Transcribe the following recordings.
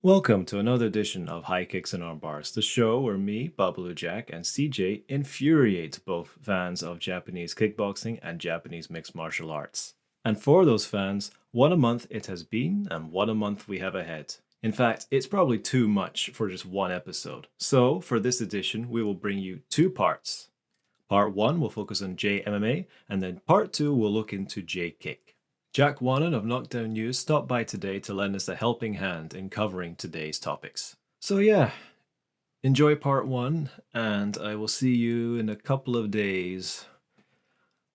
Welcome to another edition of High Kicks and Armbars, the show where me, Babalu Jack, and CJ infuriate both fans of Japanese kickboxing and Japanese mixed martial arts. And for those fans, what a month it has been and what a month we have ahead. In fact, it's probably too much for just one episode. So, for this edition, we will bring you two parts. Part 1 will focus on JMMA, and then Part 2 will look into J-Kick. Jack Wannan of Knockdown News stopped by today to lend us a helping hand in covering today's topics. So yeah, enjoy part 1, and I will see you in a couple of days,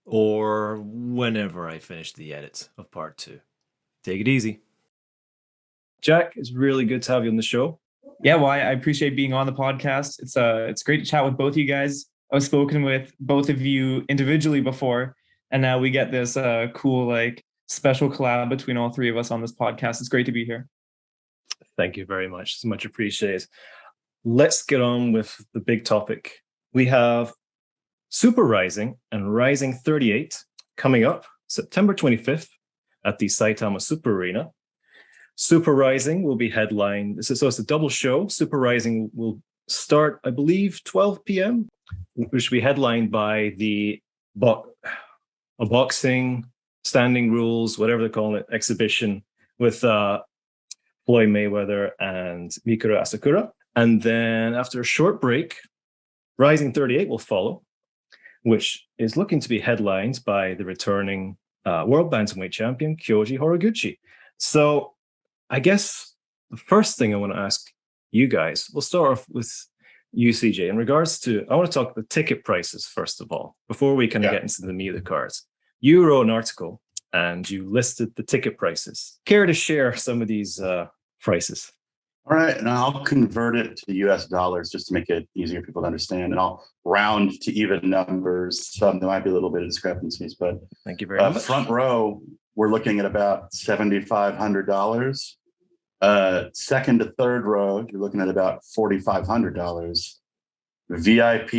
or whenever I finish the edit of part 2. Take it easy. Jack, it's really good to have you on the show. Yeah, well, I appreciate being on the podcast. It's great to chat with both of you guys. I've spoken with both of you individually before, and now we get this cool special collab between all three of us on this podcast. It's great to be here. Thank you very much. It's much appreciated. Let's get on with the big topic. We have Super Rising and Rising 38 coming up September 25th at the Saitama Super Arena. Super Rising will be headlined. So it's a double show. Super Rising will start, I believe, 12 p.m., which will be headlined by a boxing, standing rules, whatever they call it, exhibition with Floyd Mayweather and Mikuru Asakura. And then after a short break, Rising 38 will follow, which is looking to be headlined by the returning World Bantamweight champion, Kyoji Horiguchi. So I guess the first thing I want to ask you guys, we'll start off with you, CJ. In regards to, I want to talk the ticket prices, first of all, before we kind of get into the meat of the cards. You wrote an article and you listed the ticket prices. Care to share some of these prices? All right, and I'll convert it to US dollars just to make it easier for people to understand, and I'll round to even numbers. There might be a little bit of discrepancies, but thank you very much. Front row, we're looking at about $7,500. Second to third row, you're looking at about $4,500. VIP,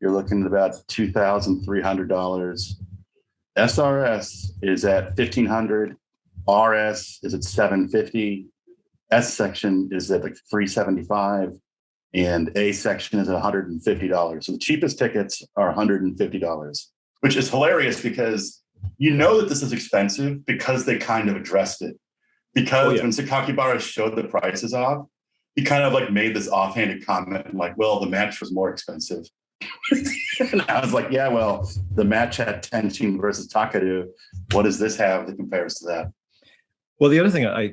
you're looking at about $2,300. SRS is at $1,500. RS is at $750. S section is at like $375, and A section is at $150. So the cheapest tickets are $150, which is hilarious because you know that this is expensive because they kind of addressed it. Because when Sakakibara showed the prices off, he kind of like made this offhanded comment like, well, the match was more expensive. And I was like, yeah, well, the match had Tenshin versus Takaru. What does this have that compares to that? Well, the other thing I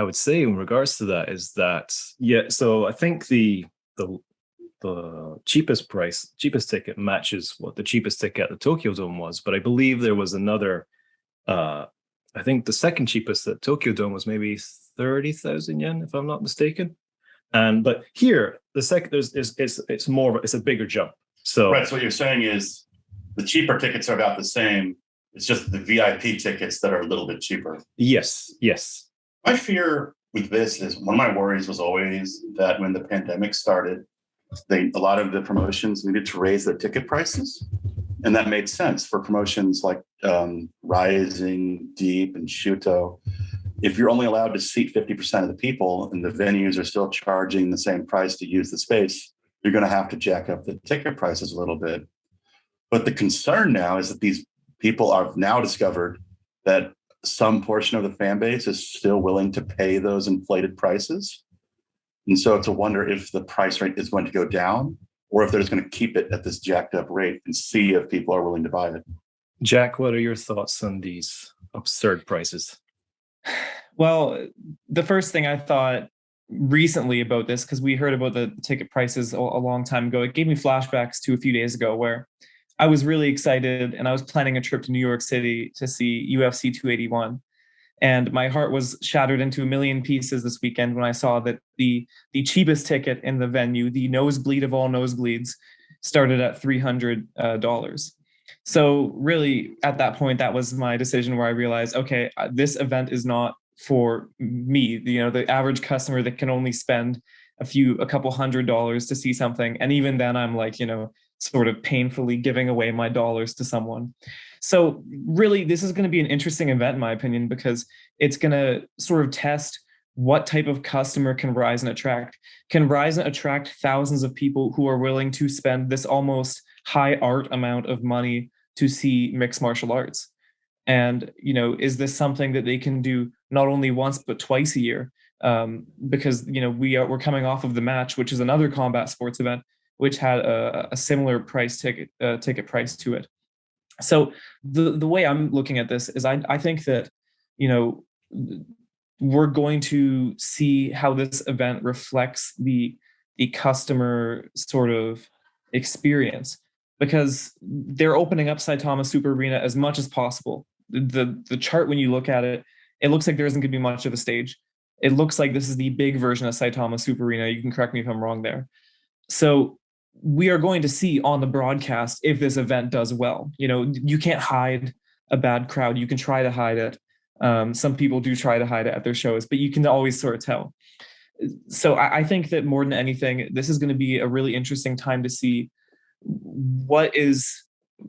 would say in regards to that is that, so I think the cheapest ticket matches what the cheapest ticket at the Tokyo Dome was, but I believe there was another, I think the second cheapest at Tokyo Dome was maybe 30,000 yen, if I'm not mistaken. But here, the second, it's a bigger jump. So right, so what you're saying is the cheaper tickets are about the same. It's just the VIP tickets that are a little bit cheaper. Yes. My fear with this is one of my worries was always that when the pandemic started, a lot of the promotions needed to raise their ticket prices. And that made sense for promotions like Rising, Deep, and Shuto. If you're only allowed to seat 50% of the people and the venues are still charging the same price to use the space, you're going to have to jack up the ticket prices a little bit. But the concern now is that these people have now discovered that some portion of the fan base is still willing to pay those inflated prices. And so to wonder if the price rate is going to go down or if they're just going to keep it at this jacked up rate and see if people are willing to buy it. Jack, what are your thoughts on these absurd prices? Well, the first thing I thought recently about this, because we heard about the ticket prices a long time ago, it gave me flashbacks to a few days ago where I was really excited and I was planning a trip to New York City to see UFC 281. And my heart was shattered into a million pieces this weekend when I saw that the cheapest ticket in the venue, the nosebleed of all nosebleeds, started at $300. So really, at that point, that was my decision where I realized, okay, this event is not for me, the average customer that can only spend a couple $100s to see something. And even then I'm like, sort of painfully giving away my dollars to someone. So really, this is going to be an interesting event, in my opinion, because it's going to sort of test what type of customer can Rizin attract? Can Rizin attract thousands of people who are willing to spend this almost high art amount of money to see mixed martial arts? And, is this something that they can do not only once, but twice a year? Because, we're coming off of the match, which is another combat sports event, which had a similar ticket price to it. So the way I'm looking at this is I think that, you know, we're going to see how this event reflects the customer sort of experience, because they're opening up Saitama Super Arena as much as possible. The chart, when you look at it, it looks like there isn't going to be much of a stage. It looks like this is the big version of Saitama Super Arena. You can correct me if I'm wrong there. So we are going to see on the broadcast if this event does well. You can't hide a bad crowd. You can try to hide it. Some people do try to hide it at their shows, but you can always sort of tell. So I think that more than anything, this is going to be a really interesting time to see what is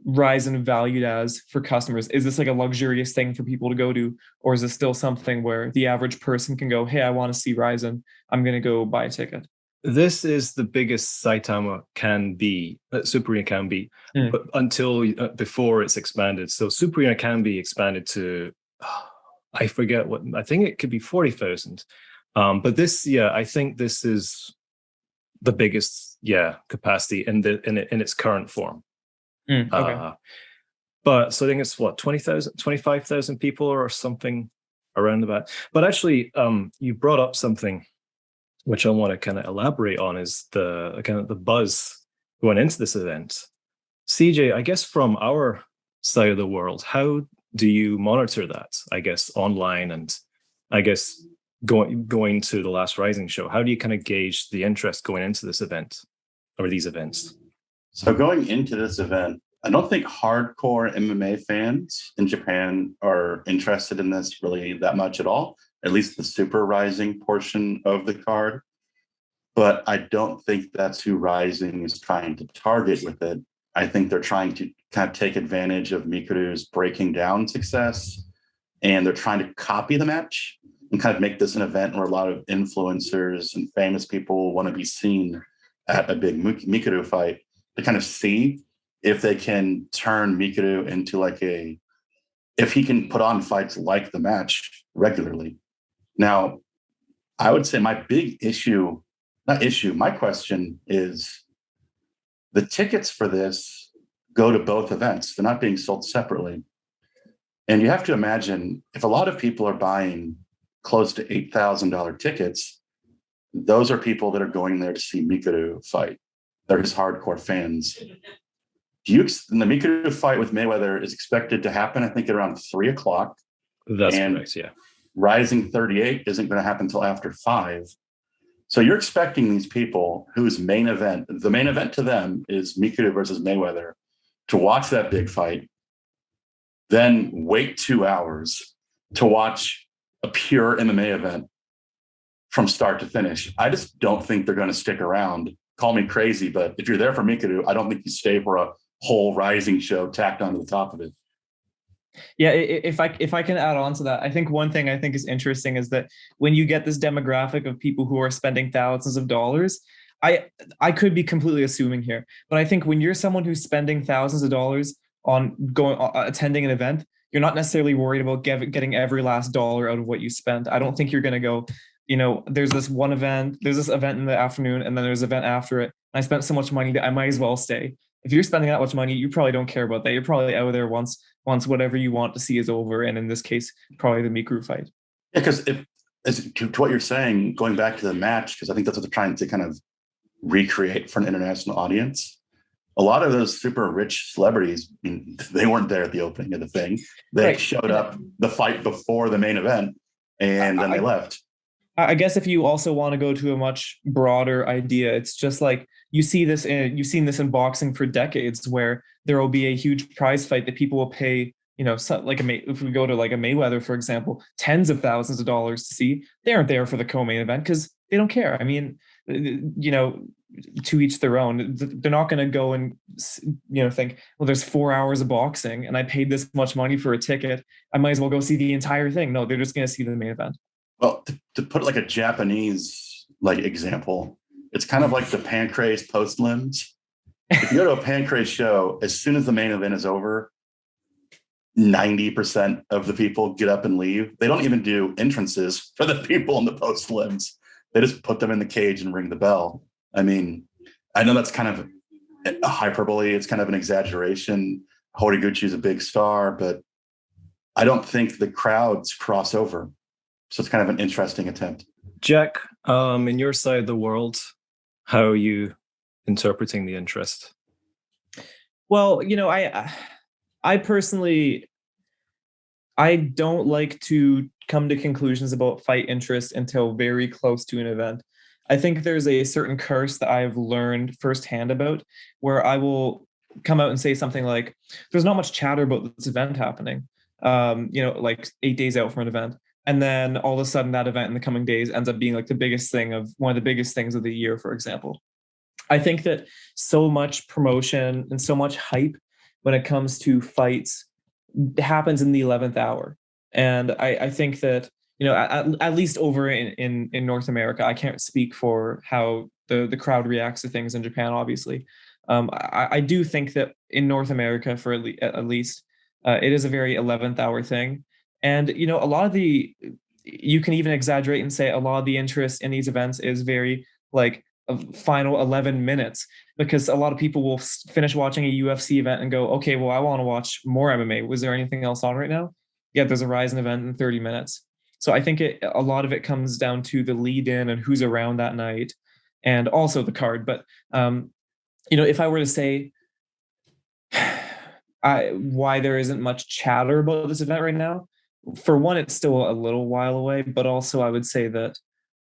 Rizin valued as for customers. Is this like a luxurious thing for people to go to, or is this still something where the average person can go, hey, I want to see Rizin, I'm going to go buy a ticket? This is the biggest Saitama can be, Super Arena can be, but until before it's expanded. So Super Arena can be expanded to, I forget what, I think it could be 40,000. But this, I think this is the biggest, capacity in its current form. Okay. But so I think it's what, 20,000, 25,000 people or something around about. But actually, you brought up something which I want to kind of elaborate on, is the kind of the buzz going into this event. CJ, I guess from our side of the world, how do you monitor that? I guess online, and I guess going to the last Rising show, how do you kind of gauge the interest going into this event or these events? So going into this event, I don't think hardcore MMA fans in Japan are interested in this really that much at all, at least the Super Rising portion of the card. But I don't think that's who Rising is trying to target with it. I think they're trying to kind of take advantage of Mikuru's breaking down success, and they're trying to copy the match and kind of make this an event where a lot of influencers and famous people want to be seen at a big Mikuru fight, to kind of see if they can turn Mikuru into if he can put on fights like the match regularly. Now, I would say my question is, the tickets for this go to both events. They're not being sold separately. And you have to imagine, if a lot of people are buying close to $8,000 tickets, those are people that are going there to see Mikuru fight. They're his hardcore fans. The Mikuru fight with Mayweather is expected to happen, I think, at around 3:00. That's correct, yeah. Rising 38 isn't going to happen until after 5. So you're expecting these people whose the main event to them is Mikuru versus Mayweather, to watch that big fight, then wait 2 hours to watch a pure MMA event from start to finish. I just don't think they're going to stick around. Call me crazy, but if you're there for Mikuru, I don't think you stay for a whole Rising show tacked onto the top of it. Yeah, if I can add on to that, I think one thing I think is interesting is that when you get this demographic of people who are spending thousands of dollars, I could be completely assuming here, but I think when you're someone who's spending thousands of dollars on attending an event, you're not necessarily worried about getting every last dollar out of what you spent. I don't think you're going to go, there's this event in the afternoon, and then there's an event after it. I spent so much money that I might as well stay. If you're spending that much money, you probably don't care about that. You're probably out of there once whatever you want to see is over. And in this case, probably the Mikuru fight. Yeah, because to what you're saying, going back to the match, because I think that's what they're trying to kind of recreate for an international audience. A lot of those super rich celebrities, they weren't there at the opening of the thing. They showed up the fight before the main event, and then they left. I guess if you also want to go to a much broader idea, it's just like you've seen this in boxing for decades, where there will be a huge prize fight that people will pay, if we go to like a Mayweather, for example, tens of thousands of dollars to see. They aren't there for the co-main event because they don't care. I mean, to each their own. They're not going to go and think, well, there's 4 hours of boxing and I paid this much money for a ticket, I might as well go see the entire thing. No, they're just going to see the main event. Well, to put like a Japanese like example, it's kind of like the Pancrase post limbs. If you go to a Pancrase show, as soon as the main event is over, 90% of the people get up and leave. They don't even do entrances for the people in the post limbs. They just put them in the cage and ring the bell. I mean, I know that's kind of a hyperbole. It's kind of an exaggeration. Horiguchi is a big star, but I don't think the crowds cross over. So it's kind of an interesting attempt. Jack, in your side of the world, how are you interpreting the interest? Well, I personally, I don't like to come to conclusions about fight interest until very close to an event. I think there's a certain curse that I've learned firsthand about, where I will come out and say something like, there's not much chatter about this event happening, like 8 days out from an event. And then all of a sudden that event in the coming days ends up being like one of the biggest things of the year, for example. I think that so much promotion and so much hype when it comes to fights happens in the 11th hour. And I think that, at least over in North America, I can't speak for how the crowd reacts to things in Japan, obviously. I do think that in North America, for at least, it is a very 11th hour thing. And, a lot of you can even exaggerate and say a lot of the interest in these events is very like a final 11 minutes, because a lot of people will finish watching a UFC event and go, okay, well, I want to watch more MMA. Was there anything else on right now? Yeah, there's a Rizin event in 30 minutes. So I think a lot of it comes down to the lead in and who's around that night, and also the card. But, if I were to say why there isn't much chatter about this event right now, for one, it's still a little while away, but also I would say that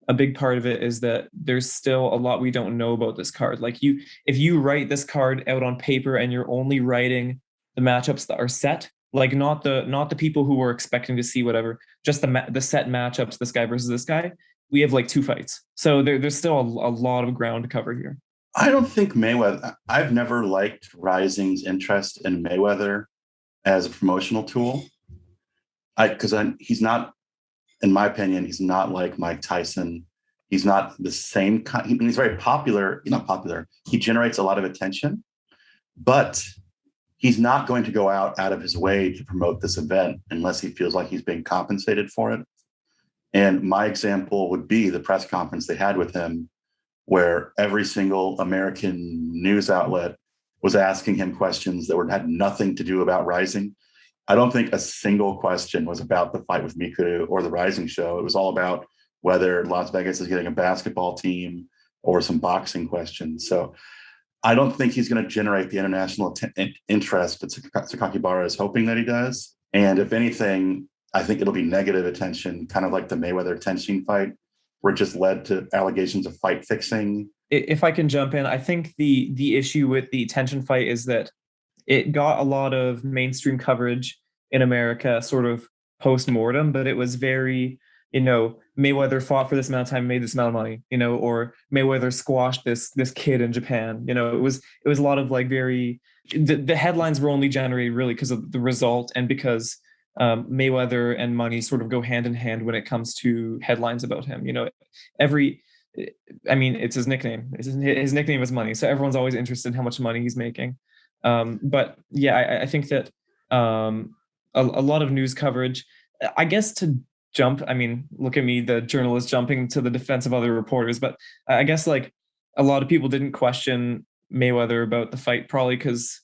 a big part of it is that there's still a lot we don't know about this card. Like if you write this card out on paper and you're only writing the matchups that are set, like not the people who were expecting to see whatever, just the set matchups, this guy versus this guy, we have like 2 fights. So there's still a lot of ground to cover here. I don't think Mayweather, I've never liked Rising's interest in Mayweather as a promotional tool. Because he's not, in my opinion, he's not like Mike Tyson. He's not the same kind. He's very popular. He's not popular. He generates a lot of attention, but he's not going to go out of his way to promote this event unless he feels like he's being compensated for it. And my example would be the press conference they had with him, where every single American news outlet was asking him questions that had nothing to do about Rising. I don't think a single question was about the fight with Miku or the Rising show. It was all about whether Las Vegas is getting a basketball team or some boxing questions. So I don't think he's going to generate the international interest that Sakakibara is hoping that he does. And if anything, I think it'll be negative attention, kind of like the Mayweather-Tenshin fight, where it just led to allegations of fight fixing. If I can jump in, I think the issue with the Tenshin fight is that it got a lot of mainstream coverage in America, sort of post-mortem, but it was very, Mayweather fought for this amount of time, made this amount of money, or Mayweather squashed this kid in Japan. It was a lot of like the headlines were only generated really because of the result, and because Mayweather and money sort of go hand in hand when it comes to headlines about him. It's his nickname. His nickname is money, so everyone's always interested in how much money he's making. But yeah, I think that a lot of news coverage, I guess, to jump, look at me, the journalist jumping to the defense of other reporters, but I guess like a lot of people didn't question Mayweather about the fight, probably because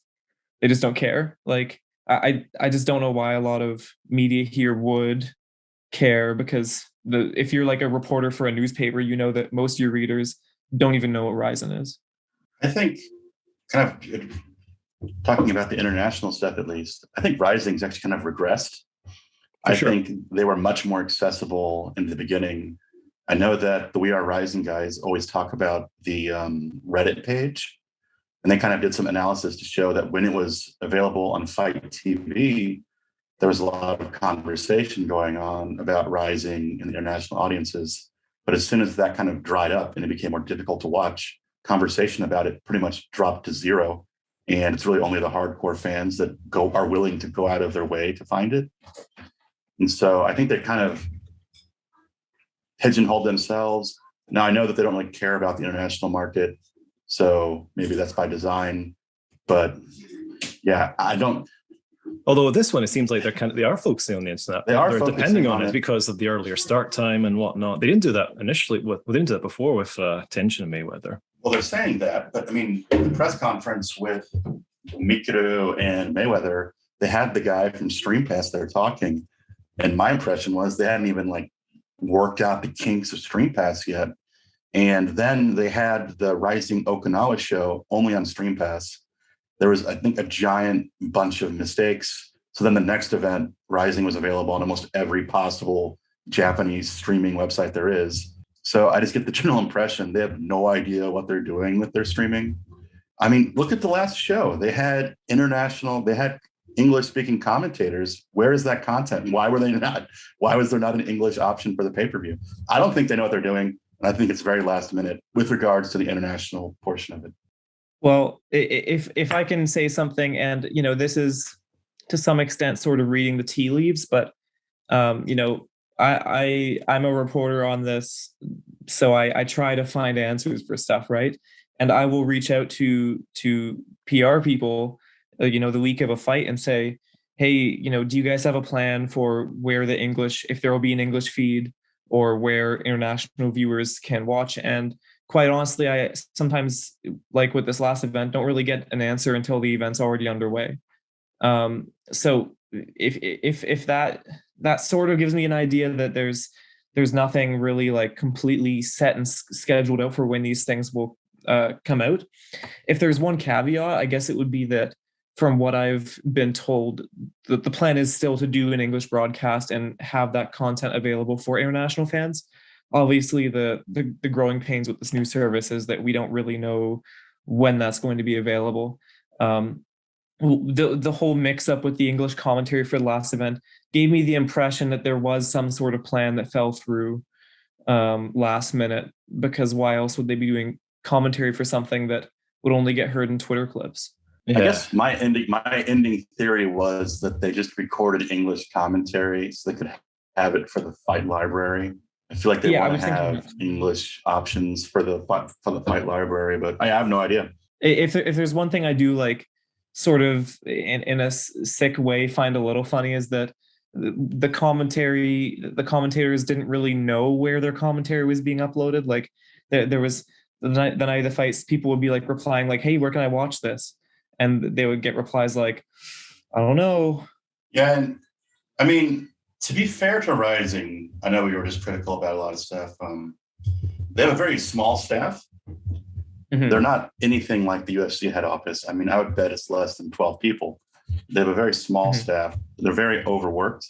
they just don't care. Like I just don't know why a lot of media here would care, because if you're like a reporter for a newspaper, that most of your readers don't even know what Rizin is. I think kind of talking about the international stuff, at least, I think Rising's actually kind of regressed. I think they were much more accessible in the beginning. I know that the We Are Rising guys always talk about the Reddit page, and they kind of did some analysis to show that when it was available on Fight TV, there was a lot of conversation going on about Rising in the international audiences. But as soon as that kind of dried up and it became more difficult to watch, conversation about it pretty much dropped to zero. And it's really only the hardcore fans that are willing to go out of their way to find it. And so I think they kind of pigeonhole themselves. Now, I know that they don't really care about the international market, so maybe that's by design. But yeah, I don't. Although this one, it seems like they are focusing on the internet. They're depending on it because of the earlier start time and whatnot. They didn't do that initially. They didn't do that before with Tension and Mayweather. Well, they're saying that, but I mean, the press conference with Mikuru and Mayweather, they had the guy from Stream Pass there talking, and my impression was they hadn't even like worked out the kinks of Stream Pass yet. And then they had the Rising Okinawa show only on Stream Pass. There was, I think, a giant bunch of mistakes. So then the next event, Rising, was available on almost every possible Japanese streaming website there is. So I just get the general impression they have no idea what they're doing with their streaming. I mean, look at the last show. They had English-speaking commentators. Where is that content? Why was there not an English option for the pay-per-view? I don't think they know what they're doing. And I think it's very last minute with regards to the international portion of it. Well, if I can say something, and this is to some extent sort of reading the tea leaves, but I'm a reporter on this, so I try to find answers for stuff, right? And I will reach out to PR people, the week of a fight and say, hey, do you guys have a plan for where if there will be an English feed or where international viewers can watch? And quite honestly, I sometimes, like with this last event, don't really get an answer until the event's already underway. So if that sort of gives me an idea that there's nothing really like completely set and scheduled out for when these things will come out. If there's one caveat, I guess it would be that from what I've been told, the plan is still to do an English broadcast and have that content available for international fans. Obviously, the growing pains with this new service is that we don't really know when that's going to be available. The whole mix-up with the English commentary for the last event gave me the impression that there was some sort of plan that fell through last minute, because why else would they be doing commentary for something that would only get heard in Twitter clips? Yeah. I guess my ending theory was that they just recorded English commentary so they could have it for the fight library. I feel like they want to have English options for the fight library, but I have no idea. If there's one thing I do like, sort of in a sick way, find a little funny, is that the commentators didn't really know where their commentary was being uploaded. Like there was the night of the fights, people would be like replying like, hey, where can I watch this? And they would get replies like, I don't know. Yeah, and I mean, to be fair to Rising, I know we were just critical about a lot of stuff. They have a very small staff. Mm-hmm. They're not anything like the UFC head office. I mean, I would bet it's less than 12 people. They have a very small staff. They're very overworked.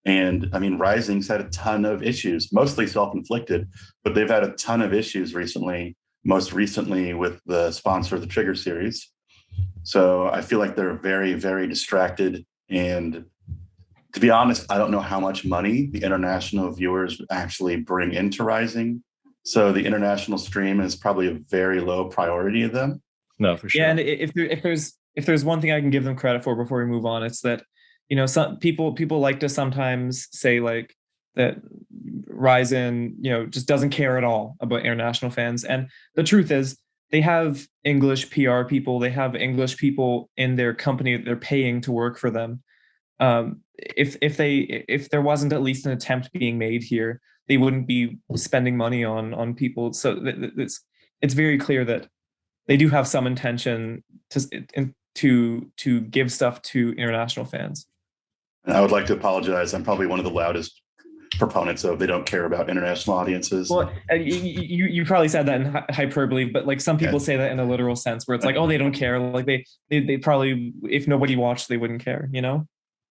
And I mean, Rising's had a ton of issues, mostly self-inflicted, but they've had a ton of issues recently, most recently with the sponsor of the Trigger series. So I feel like they're very, very distracted. And to be honest, I don't know how much money the international viewers actually bring into Rising. So the international stream is probably a very low priority of them. No, for sure. Yeah, and if there's one thing I can give them credit for before we move on, it's that some people like to sometimes say like that Rizin just doesn't care at all about international fans, and the truth is they have English PR people, they have English people in their company that they're paying to work for them. If there wasn't at least an attempt being made here, they wouldn't be spending money on people. So it's very clear that they do have some intention to give stuff to international fans. And I would like to apologize. I'm probably one of the loudest proponents of they don't care about international audiences. Well, you probably said that in hyperbole, but like some people say that in a literal sense, where it's like, oh, they don't care. Like they probably, if nobody watched, they wouldn't care.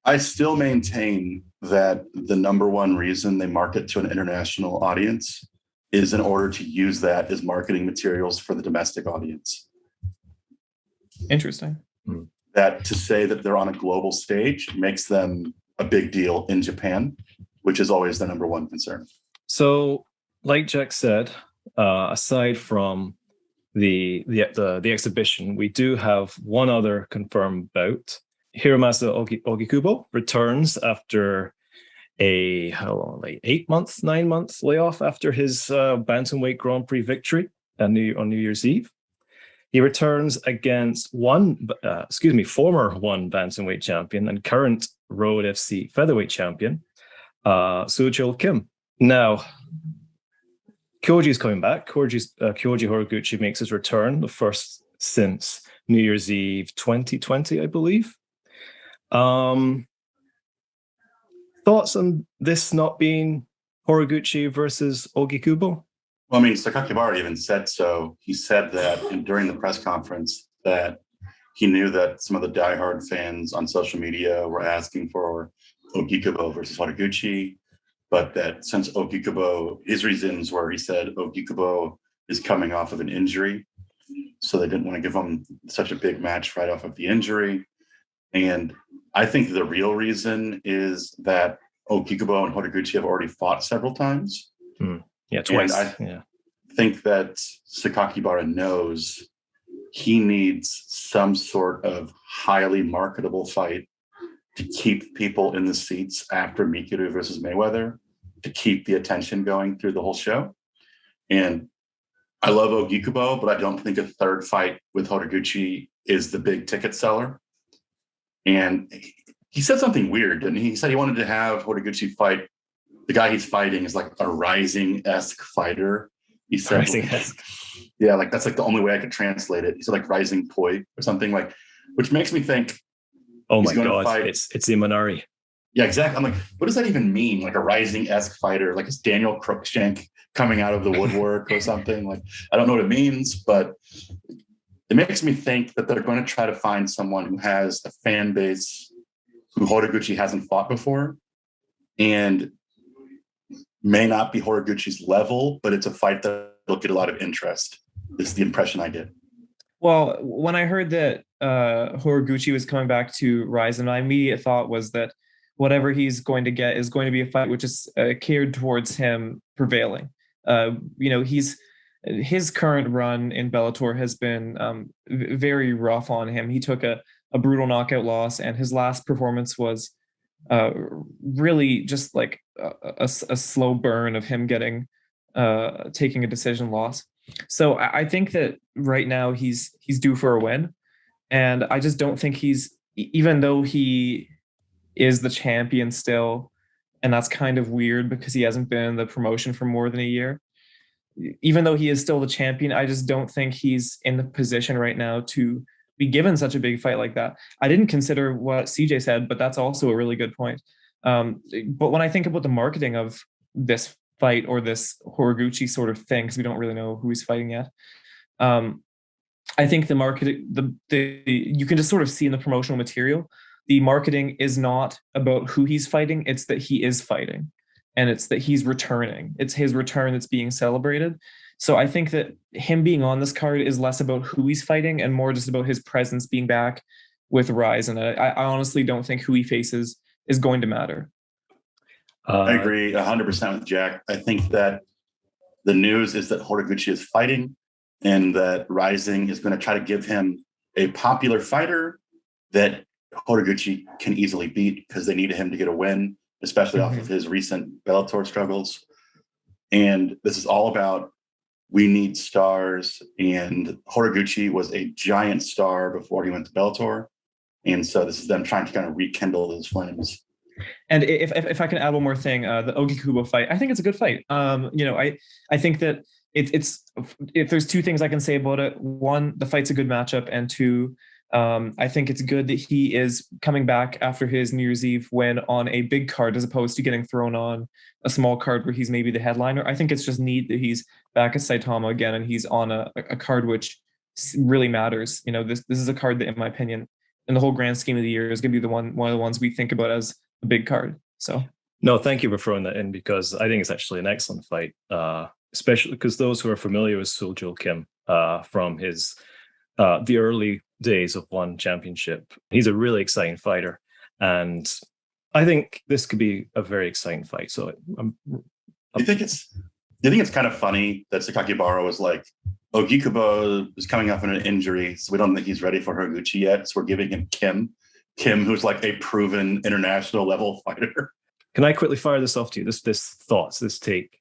I still maintain that the number one reason they market to an international audience is in order to use that as marketing materials for the domestic audience. Interesting. That to say that they're on a global stage makes them a big deal in Japan, which is always the number one concern. So, like Jack said, aside from the exhibition, we do have one other confirmed bout. Hiromasa Ogikubo returns after how long, like 8 months, 9 months layoff after his bantamweight Grand Prix victory on New Year's Eve. He returns against former one bantamweight champion and current Road FC featherweight champion, Soo-Jul Kim. Now, Kyoji's coming back. Kyoji Horiguchi makes his return, the first since New Year's Eve 2020, I believe. Thoughts on this not being Horiguchi versus Ogi Kubo? Well, I mean, Sakakibara even said so. He said that during the press conference that he knew that some of the diehard fans on social media were asking for Ogi Kubo versus Horiguchi, but that since Ogi Kubo, his reasons were, he said Ogi Kubo is coming off of an injury, so they didn't want to give him such a big match right off of the injury. And I think the real reason is that Ogi Kubo and Horiguchi have already fought several times. Yeah, twice. And I think that Sakakibara knows he needs some sort of highly marketable fight to keep people in the seats after Mikuru versus Mayweather, to keep the attention going through the whole show. And I love Ogi Kubo, but I don't think a third fight with Horiguchi is the big ticket seller. And he said something weird, didn't he? He said he wanted to have Horiguchi fight. The guy he's fighting is like a Rising-esque fighter. He said, Rising-esque. Yeah, like that's like the only way I could translate it. He said like Rising Poi or something, like, which makes me think, oh my God, it's Imanari. Yeah, exactly. I'm like, what does that even mean? Like a Rising-esque fighter, like it's Daniel Cruikshank coming out of the woodwork or something. Like, I don't know what it means, but it makes me think that they're going to try to find someone who has a fan base who Horiguchi hasn't fought before, and may not be Horiguchi's level, but it's a fight that will get a lot of interest. This is the impression I get. Well, when I heard that Horiguchi was coming back to Rizin, my immediate thought was that whatever he's going to get is going to be a fight which is geared towards him prevailing. His current run in Bellator has been very rough on him. He took a brutal knockout loss, and his last performance was really just like a slow burn of him taking a decision loss. So I think that right now he's due for a win, and I just don't think even though he is the champion still, and that's kind of weird because he hasn't been in the promotion for more than a year. Even though he is still the champion, I just don't think he's in the position right now to be given such a big fight like that. I didn't consider what CJ said, but that's also a really good point. But when I think about the marketing of this fight or this Horiguchi sort of thing, because we don't really know who he's fighting yet, I think the marketing, you can just sort of see in the promotional material, the marketing is not about who he's fighting, it's that he is fighting. And it's that he's returning. It's his return that's being celebrated. So I think that him being on this card is less about who he's fighting and more just about his presence being back with Rizin. I honestly don't think who he faces is going to matter. I agree 100% with Jack. I think that the news is that Horiguchi is fighting and that Rizin is going to try to give him a popular fighter that Horiguchi can easily beat because they needed him to get a win, especially off of his recent Bellator struggles. And this is all about, we need stars. And Horiguchi was a giant star before he went to Bellator. And so this is them trying to kind of rekindle those flames. And if I can add one more thing, the Ogi Kubo fight, I think it's a good fight. I think that it's if there's two things I can say about it. One, the fight's a good matchup. And two, I think it's good that he is coming back after his New Year's Eve win on a big card as opposed to getting thrown on a small card where he's maybe the headliner. I think it's just neat that he's back at Saitama again and he's on a card which really matters. This is a card that, in my opinion, in the whole grand scheme of the year, is going to be one of the ones we think about as a big card. So no, thank you for throwing that in because I think it's actually an excellent fight, especially because those who are familiar with Soo-Jul Kim from his the early days of One Championship, he's a really exciting fighter, and I think this could be a very exciting fight. So you think it's kind of funny that Sakakibara was like, Ogi Kubo is coming off an injury, so we don't think he's ready for Horiguchi yet, so we're giving him Kim, who's like a proven international level fighter. Can I quickly fire this off to you? This take.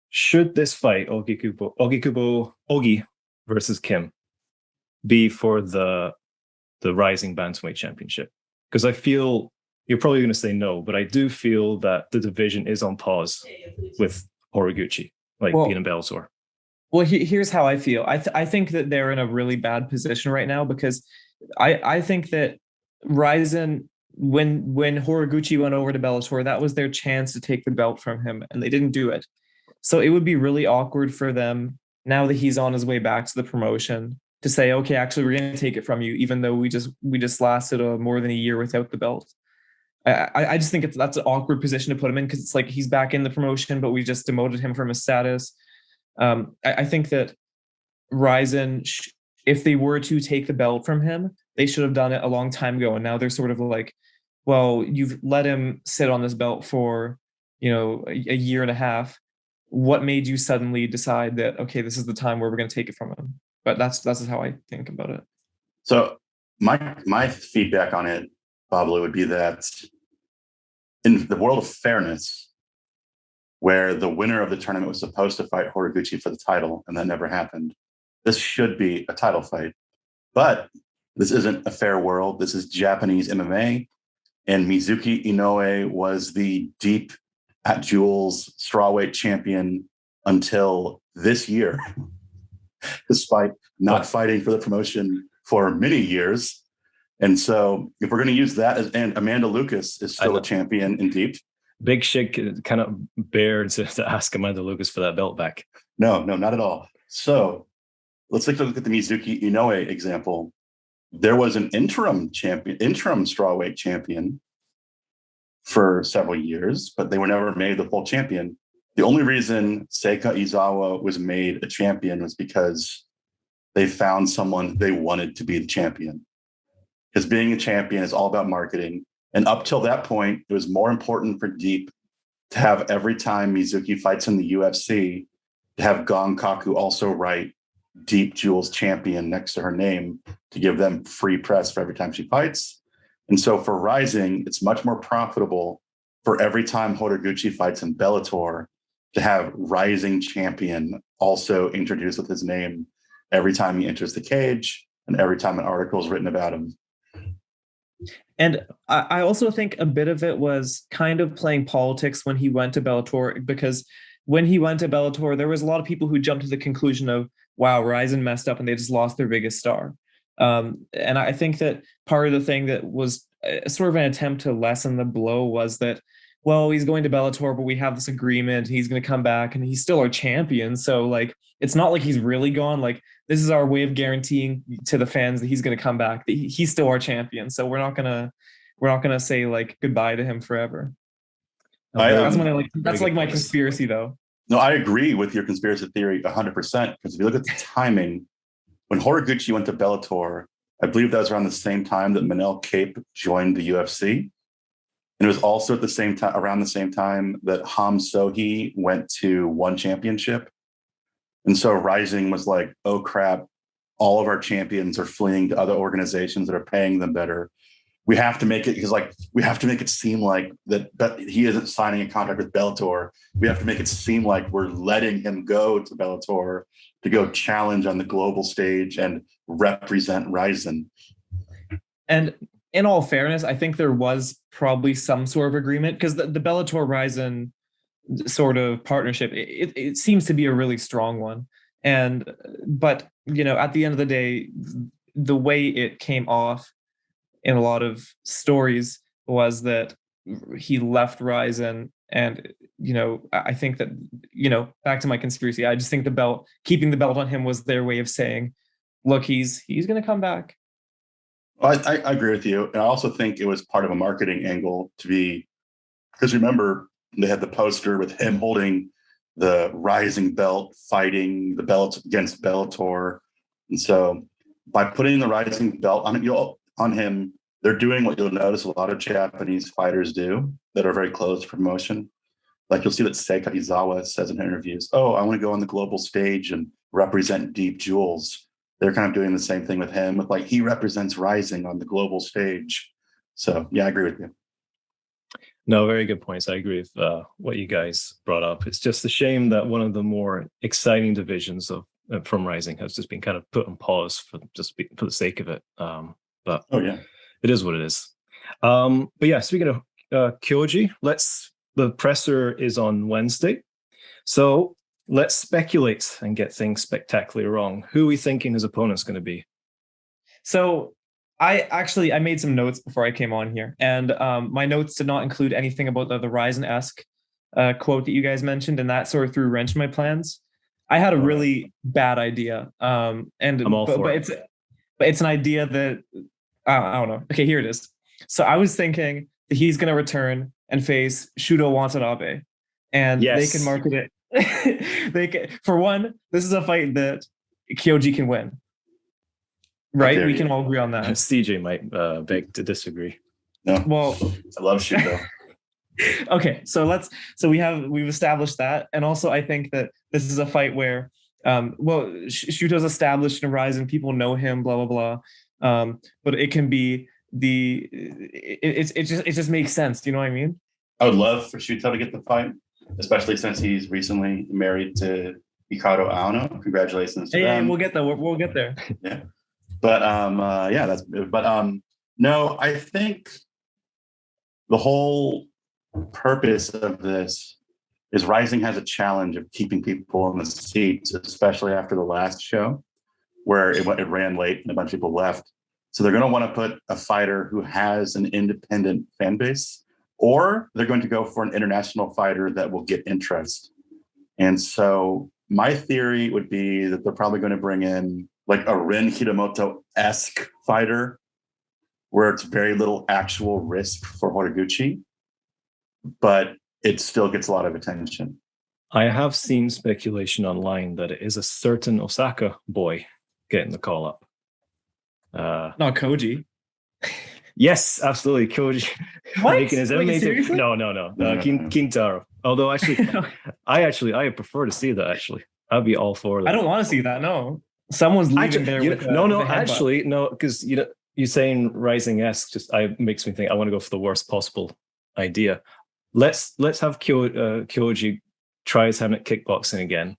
Should this fight, Ogi versus Kim, be for the Rising Bantamweight Championship? Because I feel you're probably going to say no, but I do feel that the division is on pause with Horiguchi, being in Bellator. Well, here's how I feel. I think that they're in a really bad position right now because I think that Rizin, when Horiguchi went over to Bellator, that was their chance to take the belt from him, and they didn't do it. So it would be really awkward for them now that he's on his way back to the promotion to say, okay, actually, we're going to take it from you, even though we just lasted more than a year without the belt. I just think that's an awkward position to put him in because it's like he's back in the promotion, but we just demoted him from his status. I think that Rizin, if they were to take the belt from him, they should have done it a long time ago. And now they're sort of like, well, you've let him sit on this belt for, a year and a half. What made you suddenly decide that, okay, this is the time where we're going to take it from him? But that's how I think about it. So my feedback on it, Babalu, would be that in the world of fairness, where the winner of the tournament was supposed to fight Horiguchi for the title, and that never happened, this should be a title fight. But this isn't a fair world. This is Japanese MMA, and Mizuki Inoue was the deep at Jules strawweight champion until this year, despite not fighting for the promotion for many years. And so if we're going to use that, and Amanda Lucas is still a champion in deep. Big shit kind of bear to ask Amanda Lucas for that belt back. No, not at all. So let's take a look at the Mizuki Inoue example. There was an interim strawweight champion for several years, but they were never made the full champion. The only reason Seika Izawa was made a champion was because they found someone they wanted to be the champion. Because being a champion is all about marketing. And up till that point, it was more important for Deep to have every time Mizuki fights in the UFC, to have Gongkaku also write Deep Jules champion next to her name to give them free press for every time she fights. And so for Rising, it's much more profitable for every time Horiguchi fights in Bellator to have Rising champion also introduced with his name every time he enters the cage and every time an article is written about him. And I also think a bit of it was kind of playing politics when he went to Bellator, because when he went to Bellator, there was a lot of people who jumped to the conclusion of, wow, Rizin messed up and they just lost their biggest star. And I think that part of the thing that was sort of an attempt to lessen the blow was that, well, he's going to Bellator, but we have this agreement. He's going to come back and he's still our champion. So it's not like he's really gone. This is our way of guaranteeing to the fans that he's going to come back, that he's still our champion. So we're not going to say goodbye to him forever. That's my conspiracy though. No, I agree with your conspiracy theory 100%, because if you look at the timing, when Horiguchi went to Bellator, I believe that was around the same time that Manel Kape joined the UFC. And it was also at the same time, around the same time that Ham Sohee went to One Championship. And so Rising was like, oh crap, all of our champions are fleeing to other organizations that are paying them better. We have to make it, because we have to make it seem like that he isn't signing a contract with Bellator. We have to make it seem like we're letting him go to Bellator to go challenge on the global stage and represent Rizin. And in all fairness, I think there was probably some sort of agreement, because the Bellator Rizin sort of partnership, it seems to be a really strong one. But at the end of the day, the way it came off in a lot of stories was that he left Rizin, and I think that back to my conspiracy, I just think keeping the belt on him was their way of saying, look, he's going to come back. Well, I agree with you. And I also think it was part of a marketing angle because remember, they had the poster with him holding the Rising belt, fighting the belt against Bellator. And so by putting the Rising belt on him, they're doing what you'll notice a lot of Japanese fighters do that are very close to promotion. You'll see that Seika Izawa says in interviews, oh, I want to go on the global stage and represent Deep Jules. They're kind of doing the same thing with him, with he represents Rising on the global stage. So yeah, I agree with you. No, very good points. I agree with what you guys brought up. It's just a shame that one of the more exciting divisions of from Rising has just been kind of put on pause for for the sake of it. But it is what it is. But yeah, speaking of Kyoji, the presser is on Wednesday, so let's speculate and get things spectacularly wrong. Who are we thinking his opponent's going to be? So I made some notes before I came on here, and my notes did not include anything about the Rizin-esque quote that you guys mentioned, and that sort of threw a wrench in my plans. I had a really bad idea, and I'm all for it. But it's an idea that I don't know. Okay, here it is. So I was thinking that he's going to return and face Shudo Watanabe, and they can market it. They can, for one, this is a fight that Kyoji can win. Right, we can all agree on that. CJ might beg to disagree. No, well, I love Shudo. Okay, so we've established that, and also I think that this is a fight where, Shuto's established in Rizin, people know him, blah blah blah. But it can be it just makes sense. Do you know what I mean? I would love for Shuto to get the fight, especially since he's recently married to Hikaru Aono. Congratulations to them. We'll get there. We'll get there. Yeah. But no, I think the whole purpose of this is Rising has a challenge of keeping people in the seats, especially after the last show where it ran late and a bunch of people left. So they're going to want to put a fighter who has an independent fan base, or they're going to go for an international fighter that will get interest. And so my theory would be that they're probably going to bring in like a Ren Hiramoto-esque fighter where it's very little actual risk for Horiguchi, but it still gets a lot of attention. I have seen speculation online that it is a certain Osaka boy getting the call up. Not Koji. Yes, absolutely. Koji making his MMA. No. Kintaro. Although I prefer to see that, actually. I'd be all for that. I don't want to see that, no. Someone's leaving there with no, because you're saying Rising-esque just makes me think I want to go for the worst possible idea. Let's have Kyoji try his hand at kickboxing again,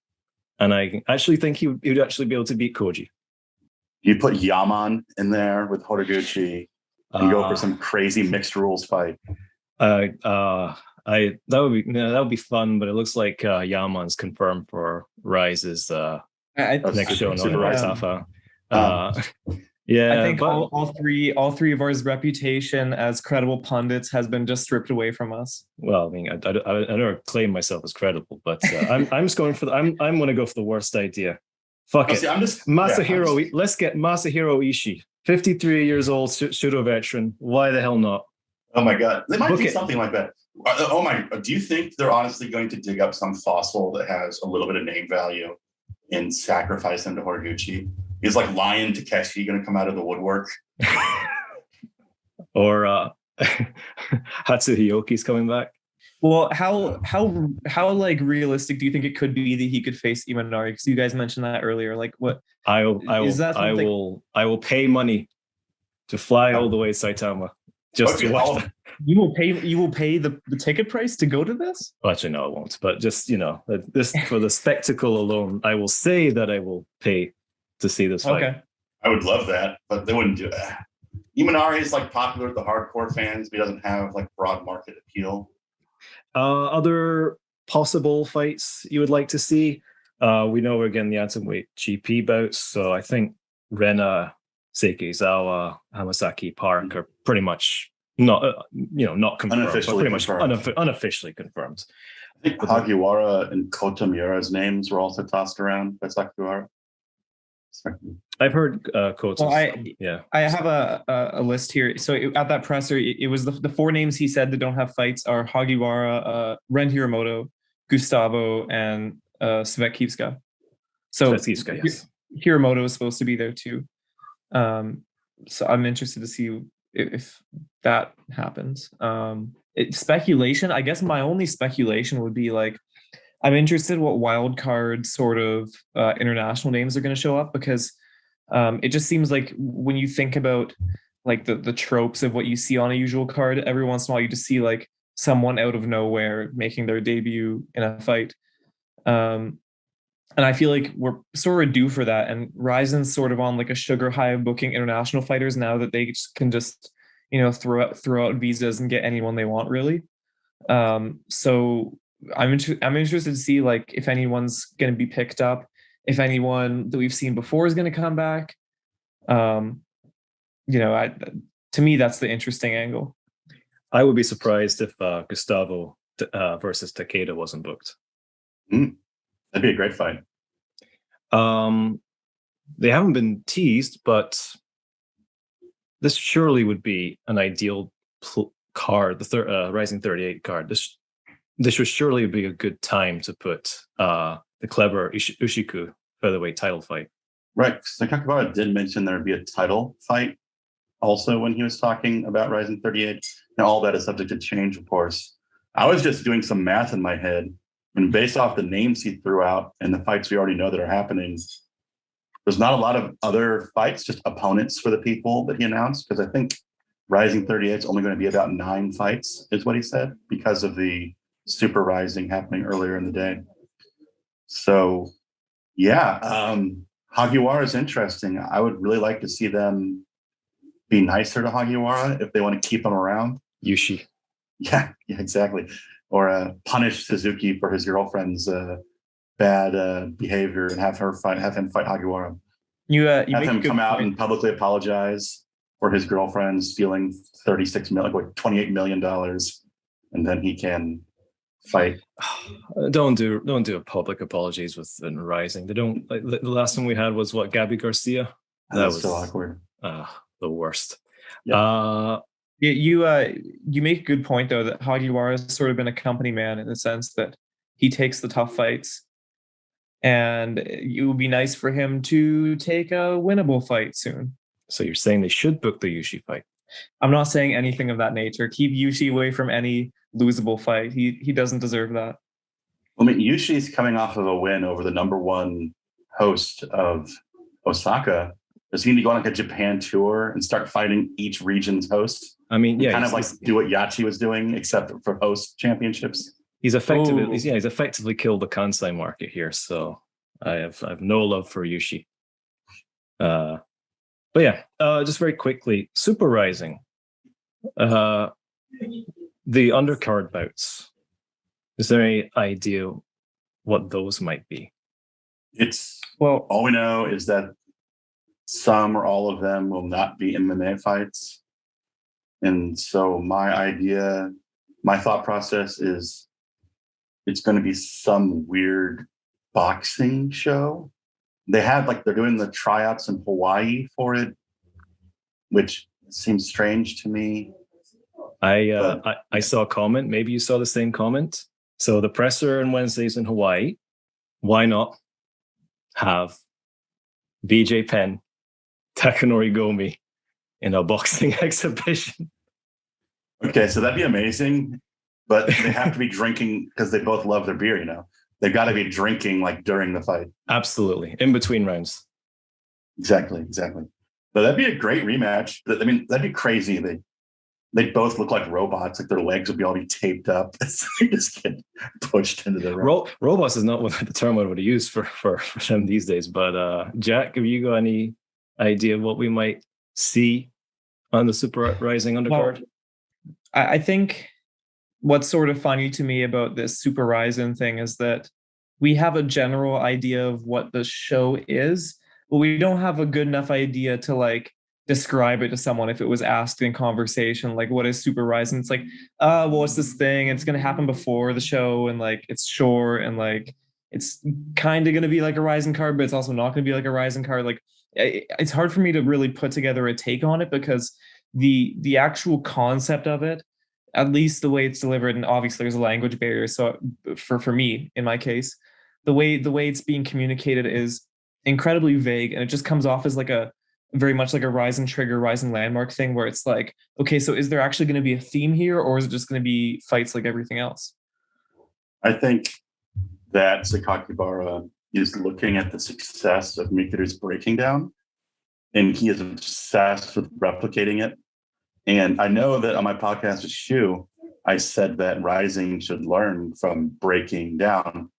and I actually think he would actually be able to beat Koji. You put Yaman in there with Horiguchi and go for some crazy mixed rules fight. That would be fun, but it looks like Yaman's confirmed for Rise's next show. Yeah, I think all three of ours reputation as credible pundits has been just stripped away from us. Well, I mean, I never claim myself as credible, but I'm just going for I'm going to go for the worst idea. Fuck it. Masahiro. Let's get Masahiro Ishii, 53 years old, pseudo veteran. Why the hell not? Oh my god, they might do something like that. Oh my! Do you think they're honestly going to dig up some fossil that has a little bit of name value and sacrifice him to Horiguchi? Is like Lion Takeshi going to come out of the woodwork? Or Hatsuhiyoki's coming back? Well, how like realistic do you think it could be that he could face Imanari? Because you guys mentioned that earlier. Like, what? I will pay money to fly all the way to Saitama just to watch that. You will pay the ticket price to go to this? Well, actually, no, I won't. But just this for the spectacle alone, I will say that I will pay to see this fight. Okay. I would love that, but they wouldn't do that. Imanari is like popular with the hardcore fans, but he doesn't have like broad market appeal. Other possible fights you would like to see? We know we're getting the atomweight GP bouts, so I think Rena, Sekizawa, Hamasaki Park are pretty much not confirmed, but pretty much unofficially confirmed. I think Hagiwara and Kota Miura's names were also tossed around by Sakuara. I've heard Kota. I have a list here. So at that presser, it was the four names he said that don't have fights are Hagiwara, Ren Hiramoto, Gustavo, and Svetkivska. So Svetkivska, yes. Hiramoto is supposed to be there too. So I'm interested to see if that happens. Speculation. I guess my only speculation would be like, I'm interested what wild card sort of international names are going to show up, because it just seems like when you think about like the tropes of what you see on a usual card, every once in a while you just see like someone out of nowhere making their debut in a fight. And I feel like we're sort of due for that. And Rizin's sort of on like a sugar high of booking international fighters now that they can just, throw out visas and get anyone they want, really. So I'm interested to see like if anyone's going to be picked up, if anyone that we've seen before is going to come back. To me, that's the interesting angle. I would be surprised if Gustavo versus Takeda wasn't booked. That'd be a great fight. They haven't been teased, but this surely would be an ideal card, the Rising 38 card. This would surely be a good time to put the clever Ushiku featherweight title fight. Right. Sakakibara did mention there'd be a title fight also when he was talking about Rising 38. Now, all that is subject to change, of course. I was just doing some math in my head, and based off the names he threw out and the fights we already know that are happening, there's not a lot of other fights, just opponents for the people that he announced, because I think Rising 38 is only going to be about 9 fights, is what he said, because of the Super Rising happening earlier in the day. So, yeah, Hagiwara is interesting. I would really like to see them be nicer to Hagiwara if they want to keep him around. Yushi. Yeah, exactly. Or punish Suzuki for his girlfriend's bad behavior and have him fight Hagiwara. You have him come out and publicly apologize for his girlfriend stealing $28 million, and then he can fight. Don't do public apologies within Rising. They don't. Like, the last one we had was Gabby Garcia. That was so awkward. The worst. Yep. You make a good point though that Hagiwara has sort of been a company man in the sense that he takes the tough fights, and it would be nice for him to take a winnable fight soon. So you're saying they should book the Yushi fight? I'm not saying anything of that nature. Keep Yushi away from any losable fight. He doesn't deserve that. I mean, Yushi's coming off of a win over the number 1 host of Osaka. Does he need to go on like a Japan tour and start fighting each region's host? I mean, yeah, kind of like do what Yachi was doing, except for host championships. He's effectively killed the Kansai market here. So I have no love for Yushi. But yeah, just very quickly, Super Rising, the undercard bouts. Is there any idea what those might be? All we know is that some or all of them will not be MMA fights. And so my thought process is it's going to be some weird boxing show. They had they're doing the tryouts in Hawaii for it, which seems strange to me. I saw a comment. Maybe you saw the same comment. So the presser on Wednesdays in Hawaii. Why not have BJ Penn, Takanori Gomi in a boxing exhibition? Okay, so that'd be amazing, but they have to be drinking because they both love their beer. They've got to be drinking during the fight. Absolutely, in between rounds. Exactly. But that'd be a great rematch. I mean, that'd be crazy. They both look like robots. Their legs would all be taped up. They just get pushed into the ring. Robots is not the term I would use for them these days. But Jack, have you got any idea of what we might see on the Super Rising undercard? Well, I think what's sort of funny to me about this Super Rising thing is that we have a general idea of what the show is, but we don't have a good enough idea to describe it to someone if it was asked in conversation, what is Super Rising? It's it's this thing, it's going to happen before the show, and it's short, and it's kind of going to be like a Rising card, but it's also not going to be like a Rising card. It's hard for me to really put together a take on it because the actual concept of it, at least the way it's delivered, and obviously there's a language barrier. So for me, in my case, the way it's being communicated is incredibly vague, and it just comes off as very much like a Rising Trigger, Rising Landmark thing, where it's okay, so is there actually going to be a theme here, or is it just going to be fights like everything else? I think that Sakakibara is looking at the success of Mikuru's Breaking Down, and he is obsessed with replicating it. And I know that on my podcast with Shu, I said that Rising should learn from Breaking Down.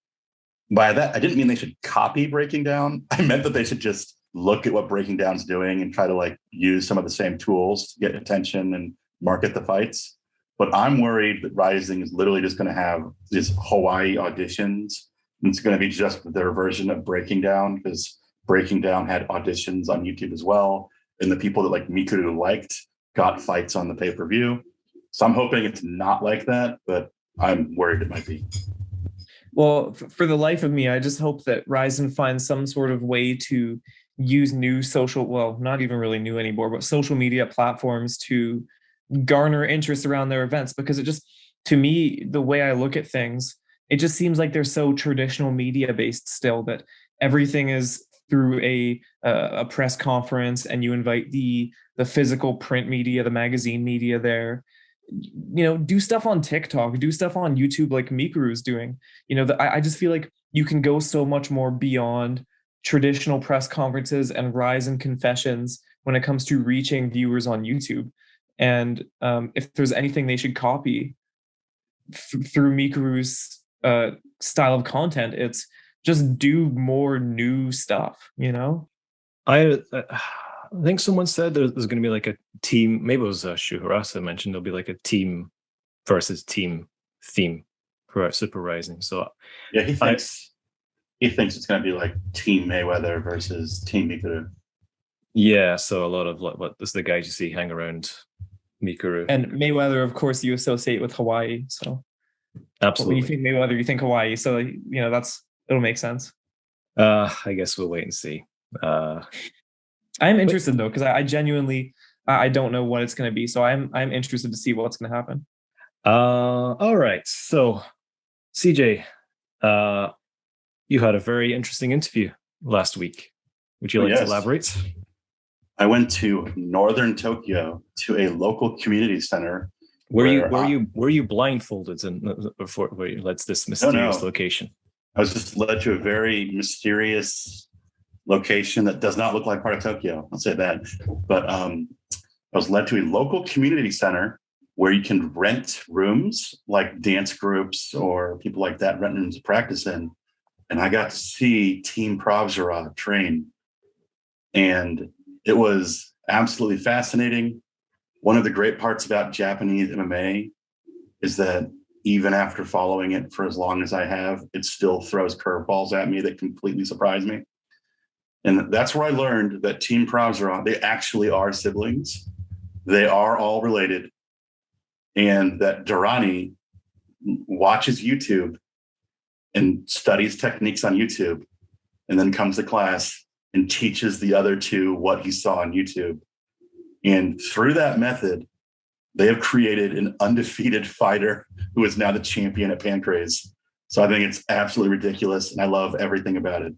By that, I didn't mean they should copy Breaking Down. I meant that they should just look at what Breaking Down's doing and try to like use some of the same tools to get attention and market the fights. But I'm worried that Rising is literally just going to have these Hawaii auditions. And it's going to be just their version of Breaking Down, because Breaking Down had auditions on YouTube as well. And the people that like Mikuru liked got fights on the pay-per-view. So I'm hoping it's not like that, but I'm worried it might be. Well, for the life of me, I just hope that Rizin finds some sort of way to use new social, well, not even really new anymore, but social media platforms to garner interest around their events. Because it just, to me, the way I look at things, it just seems like they're so traditional media based still, that everything is through a press conference, and you invite the physical print media, the magazine media there. Do stuff on TikTok, do stuff on YouTube like Mikuru's doing. I just feel like you can go so much more beyond traditional press conferences and Rizin confessions when it comes to reaching viewers on YouTube. And if there's anything they should copy through Mikuru's style of content, it's just do more new stuff. I think someone said there's going to be like a team. Maybe it was Shuhurasa mentioned there'll be like a team versus team theme for Super Rising. So yeah, he thinks it's going to be like Team Mayweather versus Team Mikuru. Yeah, so a lot of what this is the guys you see hang around Mikuru and Mayweather. Of course, you associate with Hawaii. So absolutely, when you think Mayweather, you think Hawaii. So it'll make sense. I guess we'll wait and see. I'm interested though, because I genuinely I don't know what it's going to be, so I'm interested to see what's going to happen. All right, so CJ, you had a very interesting interview last week. Would you like to elaborate? I went to northern Tokyo to a local community center. Were you blindfolded before let's this mysterious location? I was just led to a very mysterious location that does not look like part of Tokyo. I'll say that. But I was led to a local community center where you can rent rooms, like dance groups or people like that, rent rooms to practice in. And I got to see Team Pravzara train. And it was absolutely fascinating. One of the great parts about Japanese MMA is that even after following it for as long as I have, it still throws curveballs at me that completely surprise me. And that's where I learned that Team Pravzara, they actually are siblings. They are all related. And that Durrani watches YouTube and studies techniques on YouTube, and then comes to class and teaches the other two what he saw on YouTube. And through that method, they have created an undefeated fighter who is now the champion at Pancrase. So I think it's absolutely ridiculous, and I love everything about it.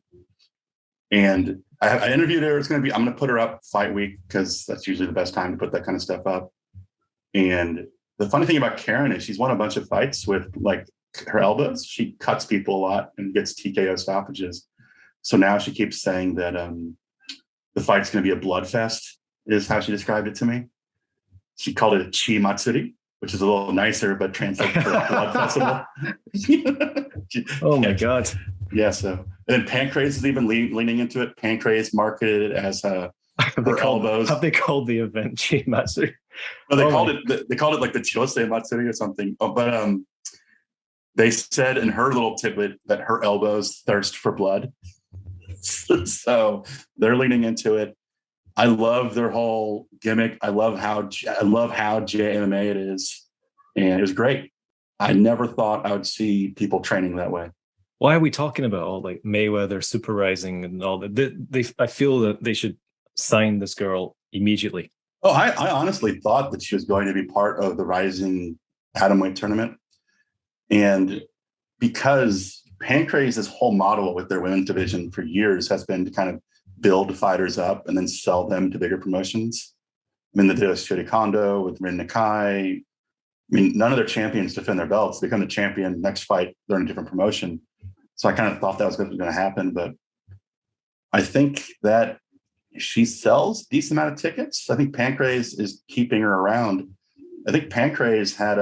And I interviewed her. I'm going to put her up fight week, because that's usually the best time to put that kind of stuff up. And the funny thing about Karen is she's won a bunch of fights with like her elbows. She cuts people a lot and gets TKO stoppages. So now she keeps saying that the fight's going to be a bloodfest, is how she described it to me. She called it a chi matsuri, which is a little nicer, but translates to a blood festival. Oh my God. Yeah, so and then Pancrase is even leaning into it. Pancrase marketed it as her elbows. Have they called the event Chi Matsuri? No, they called it like the Chosei Matsuri or something. Oh, but they said in her little tidbit that her elbows thirst for blood. So they're leaning into it. I love their whole gimmick. I love how JMMA it is, and it was great. I never thought I would see people training that way. Why are we talking about all like Mayweather, Super Rising, and all that? I feel that they should sign this girl immediately. Oh, I honestly thought that she was going to be part of the Rising Atomweight tournament, and because Pancrase's whole model with their women's division for years has been to kind of build fighters up and then sell them to bigger promotions. I mean, they did Shuri Kondo with Rin Nakai. I mean, none of their champions defend their belts. They become the champion. Next fight, they're in a different promotion. So I kind of thought that was going to happen, but I think that she sells a decent amount of tickets. I think Pancrase is keeping her around. I think Pancrase had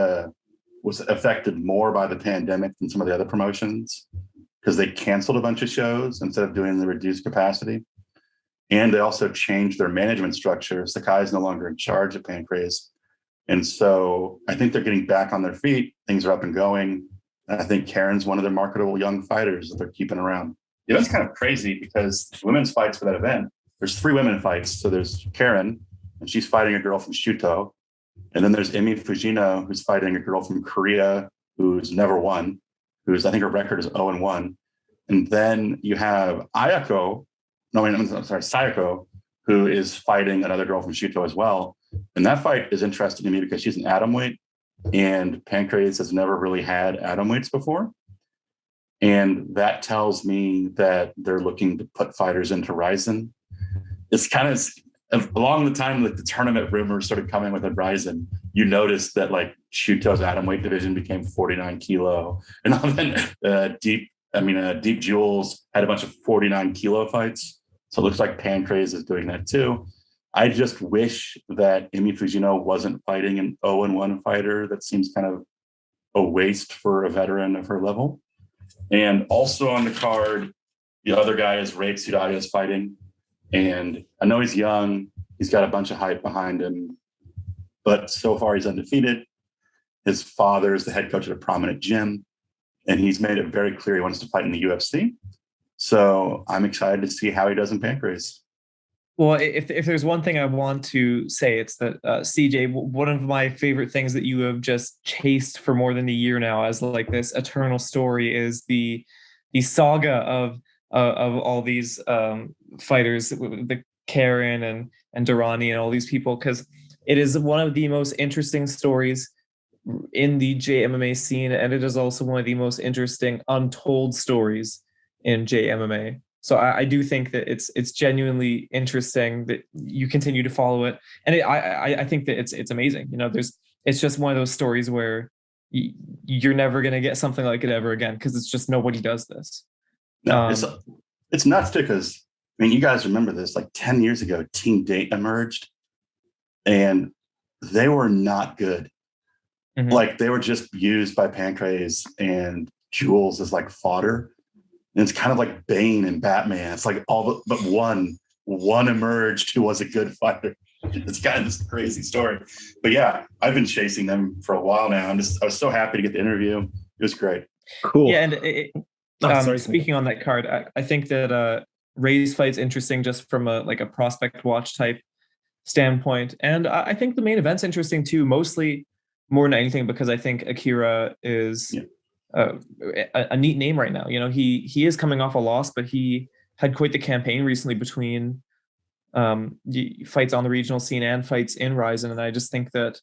was affected more by the pandemic than some of the other promotions because they canceled a bunch of shows instead of doing the reduced capacity. And they also changed their management structure. Sakai is no longer in charge of Pancrase. And so I think they're getting back on their feet. Things are up and going. And I think Karen's one of their marketable young fighters that they're keeping around. The event's kind of crazy because women's fights for that event, there's 3 women fights. So there's Karen, and she's fighting a girl from Shuto. And then there's Emi Fujino, who's fighting a girl from Korea who's never won, I think her record is 0-1. And then you have Sayako, who is fighting another girl from Shuto as well. And that fight is interesting to me because she's an atomweight, and Pancrase has never really had atomweights before. And that tells me that they're looking to put fighters into Rizin. It's kind of along the time like the tournament rumors started coming with Rizin, you noticed that like Shuto's atomweight division became 49 kilo. And then Deep Jewels had a bunch of 49 kilo fights. So it looks like Pancrase is doing that too. I just wish that Emi Fujino wasn't fighting an 0-1 fighter. That seems kind of a waste for a veteran of her level. And also on the card, the other guy is Ray Tsudaria is fighting. And I know he's young. He's got a bunch of hype behind him. But so far he's undefeated. His father is the head coach at a prominent gym. And he's made it very clear he wants to fight in the UFC. So I'm excited to see how he does in Pancrase. Well, if there's one thing I want to say, it's that CJ, one of my favorite things that you have just chased for more than a year now as like this eternal story is the saga of all these fighters, the Karen and Durrani and all these people, because it is one of the most interesting stories in the JMMA scene, and it is also one of the most interesting untold stories in JMMA. So I do think that it's genuinely interesting that you continue to follow it, and I think that it's amazing. You know, it's just one of those stories where you're never gonna get something like it ever again because it's just nobody does this. No, it's nuts too because I mean you guys remember this like 10 years ago, Team Date emerged, and they were not good. Mm-hmm. Like they were just used by Pancrase and Jules as like fodder. And it's kind of like Bane and Batman. It's like all but one emerged who was a good fighter. It's kind of this crazy story. But yeah, I've been chasing them for a while now. I was so happy to get the interview. It was great. Cool. Yeah, and speaking on that card, I think that Ray's fight's interesting just from a prospect watch type standpoint. And I think the main event's interesting too, mostly more than anything because I think Akira is a neat name right now. You know, he is coming off a loss, but he had quite the campaign recently between fights on the regional scene and fights in Rizin, and I just think that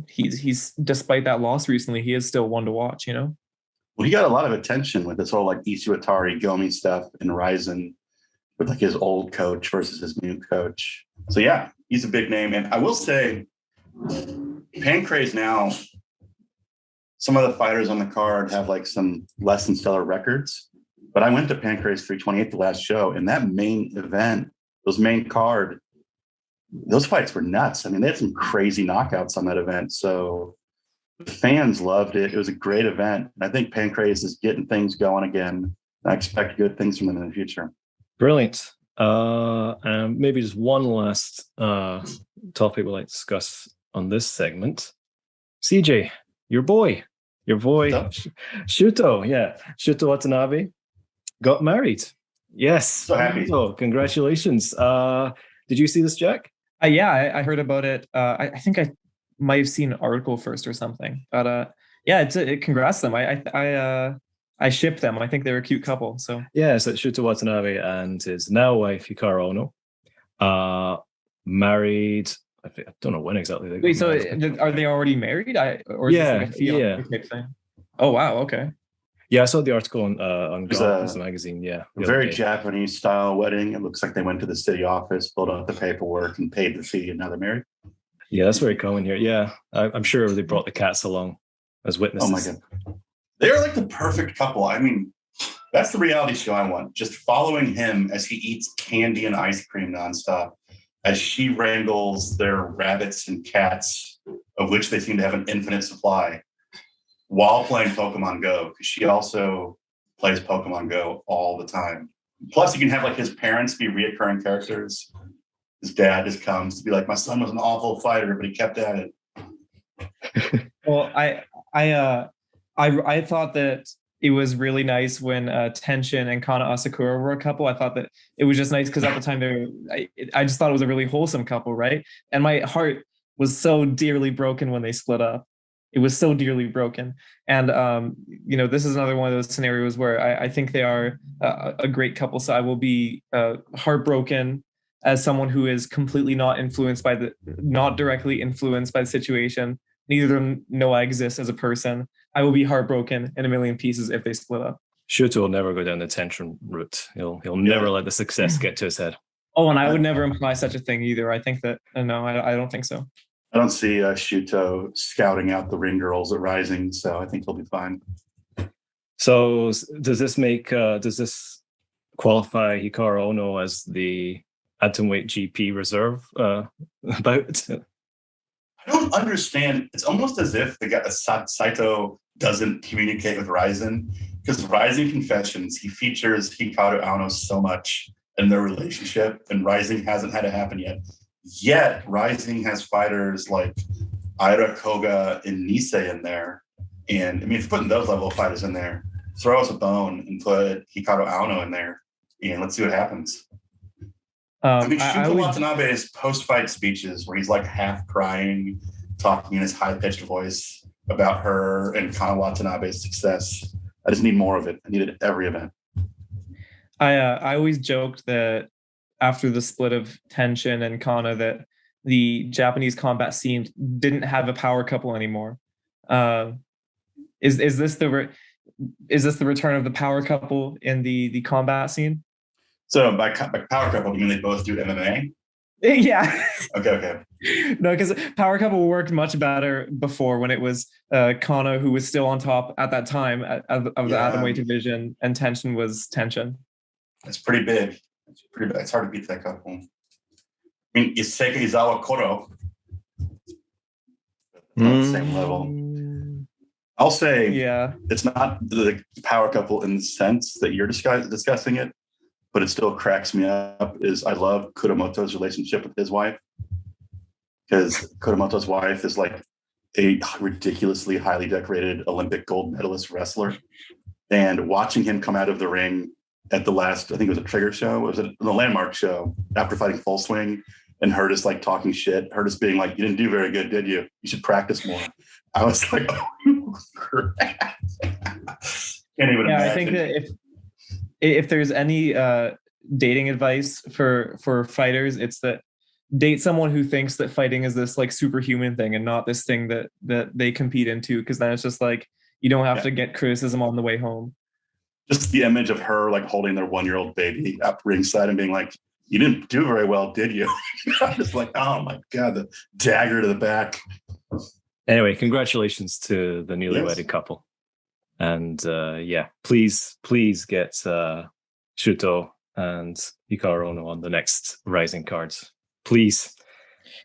he's despite that loss recently, he is still one to watch. You know, well, he got a lot of attention with this whole like Isuatari Gomi stuff in Rizin with like his old coach versus his new coach. So yeah, he's a big name, and I will say, Pancrase now. Some of the fighters on the card have like some less than stellar records, but I went to Pancrase 328 the last show, and that main event, those main card, those fights were nuts. I mean, they had some crazy knockouts on that event. So the fans loved it. It was a great event. And I think Pancrase is getting things going again. I expect good things from them in the future. Brilliant. And maybe just one last topic we'd like to discuss on this segment. CJ, your boy, Shuto, yeah. Shuto Watanabe got married. Yes. So happy. So congratulations. Did you see this, Jack? Yeah, I heard about it. I think I might have seen an article first or something. But yeah, congrats them. I ship them. I think they're a cute couple. So yeah, so Shuto Watanabe and his now wife Hikaru Ono married. I don't know when exactly they got Wait, so married. Are they already married? Or is yeah, this like a fiance type thing? Oh wow, okay. Yeah, I saw the article on Golf magazine. Yeah, a very Japanese style wedding. It looks like they went to the city office, filled out the paperwork, and paid the fee, and now they're married. Yeah, that's very common here. Yeah, I'm sure they brought the cats along as witnesses. Oh my god, they are like the perfect couple. I mean, that's the reality show I want. Just following him as he eats candy and ice cream nonstop, as she wrangles their rabbits and cats of which they seem to have an infinite supply, while playing Pokemon Go, because she also plays Pokemon Go all the time. Plus, you can have like his parents be reoccurring characters. His dad just comes to be like, my son was an awful fighter, but he kept at it. Well, I thought that it was really nice when Tenshin and Kana Asakura were a couple. I thought that it was just nice because at the time I just thought it was a really wholesome couple, right? And my heart was so dearly broken when they split up. It was so dearly broken. And this is another one of those scenarios where I think they are a great couple. So I will be heartbroken as someone who is completely not directly influenced by the situation. Neither of them know I exist as a person. I will be heartbroken in a million pieces if they split up. Shuto will never go down the tension route. He'll never let the success get to his head. Oh, and I would never imply such a thing either. I think that no, I don't think so. I don't see Shuto scouting out the ring girls at Rising, so I think he'll be fine. So does this qualify Hikaru Ono as the atomweight GP reserve bout? I don't understand. It's almost as if Saito doesn't communicate with Rizin, because Rising Confessions, he features Hikaru Ono so much in their relationship, and Rising hasn't had it happen yet. Yet Rising has fighters like Ira Koga and Nisei in there. And I mean, if you're putting those level of fighters in there, throw us a bone and put Hikaru Ono in there, and let's see what happens. Shuko Watanabe's post-fight speeches where he's like half crying, talking in his high-pitched voice about her and Kana Watanabe's success. I just need more of it. I need it at every event. I always joked that after the split of Tenshin and Kana that the Japanese combat scene didn't have a power couple anymore. Is this the return of the power couple in the combat scene? So by power couple, you mean they both do MMA? Yeah. Okay. No, because power couple worked much better before when it was Kana who was still on top at that time of the atomweight division, and Tenshin was Tenshin. It's pretty big. It's hard to beat that couple. I mean, Iseka Izawa Koro, on the same level. I'll say, it's not the power couple in the sense that you're discussing it, but it still cracks me up. I love Kuramoto's relationship with his wife, because Kuramoto's wife is like a ridiculously highly decorated Olympic gold medalist wrestler, and watching him come out of the ring at the last, I think it was a Trigger show, was it the Landmark show, after fighting Full Swing, and her just like talking shit, her just being like, you didn't do very good, did you? You should practice more. I was like, oh, crap. Can't even imagine. I think that if there's any dating advice for fighters, it's that date someone who thinks that fighting is this like superhuman thing and not this thing that they compete into, because then it's just like you don't have to get criticism on the way home. Just the image of her like holding their 1-year-old baby up ringside and being like, you didn't do very well, did you? I'm just like, oh my God, the dagger to the back. Anyway, congratulations to the newly wedded couple. And please get Shuto and Hikaru Ono on the next Rising cards. Please.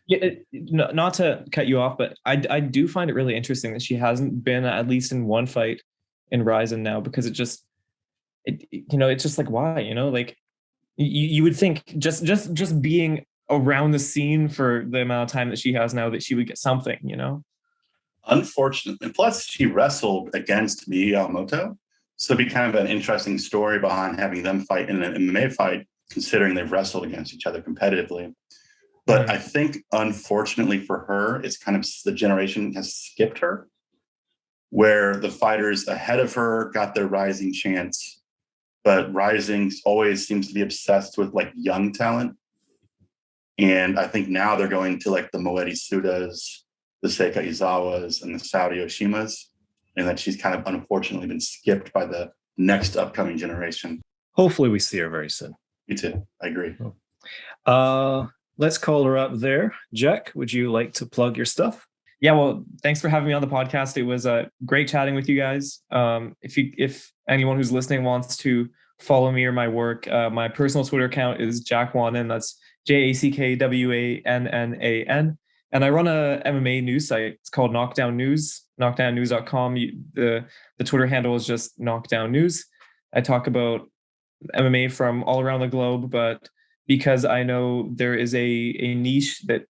Yeah, not to cut you off, but I do find it really interesting that she hasn't been at least in one fight in Rizin now, because it's just like, why, like you would think just being around the scene for the amount of time that she has now that she would get something, Unfortunately, plus she wrestled against Miyamoto, so it'd be kind of an interesting story behind having them fight in an MMA fight, considering they've wrestled against each other competitively. But I think, unfortunately for her, it's kind of the generation has skipped her, where the fighters ahead of her got their Rising chance, but Rising always seems to be obsessed with like young talent. And I think now they're going to like the Moedi Sudas, the Seika Izawas, and the Saudi Oshimas, and that she's kind of unfortunately been skipped by the next upcoming generation. Hopefully we see her very soon. Me too. I agree. Let's call her up there. Jack, would you like to plug your stuff? Yeah, well, thanks for having me on the podcast. It was great chatting with you guys. If anyone who's listening wants to follow me or my work, my personal Twitter account is Jack Wannan. That's JackWannan. And I run a MMA news site. It's called Knockdown News, knockdownnews.com. The Twitter handle is just Knockdown News. I talk about MMA from all around the globe, but because I know there is a niche that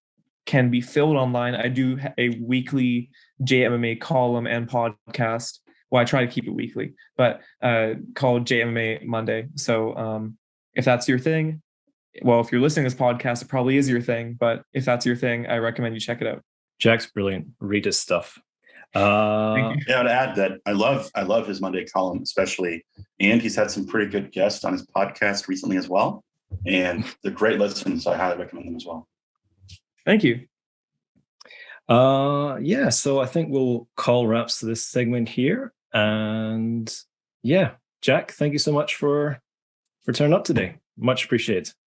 can be filled online, I do a weekly JMMA column and podcast. Well, I try to keep it weekly, but called JMMA Monday. So if that's your thing, well, if you're listening to this podcast, it probably is your thing. But if that's your thing, I recommend you check it out. Jack's brilliant. Read his stuff. Yeah, to add that I love his Monday column, especially, and he's had some pretty good guests on his podcast recently as well. And they're great listens, so I highly recommend them as well. Thank you. Yeah, so I think we'll call wraps to this segment here. And yeah, Jack, thank you so much for turning up today. Much appreciated.